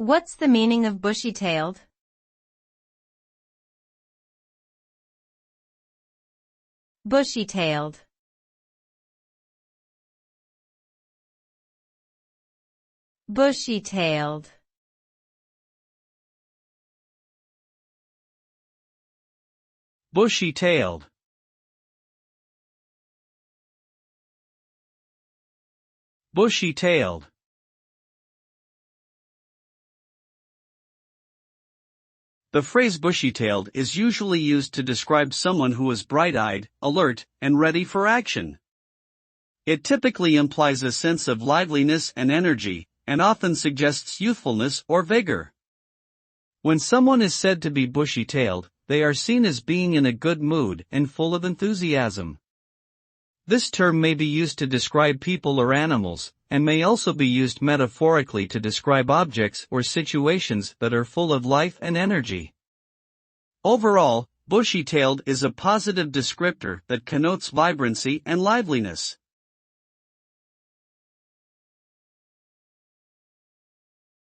What's the meaning of bushy-tailed? Bushy-tailed. Bushy-tailed. Bushy-tailed. Bushy-tailed. The phrase bushy-tailed is usually used to describe someone who is bright-eyed, alert, and ready for action. It typically implies a sense of liveliness and energy, and often suggests youthfulness or vigor. When someone is said to be bushy-tailed, they are seen as being in a good mood and full of enthusiasm. This term may be used to describe people or animals, and may also be used metaphorically to describe objects or situations that are full of life and energy. Overall, bushy-tailed is a positive descriptor that connotes vibrancy and liveliness.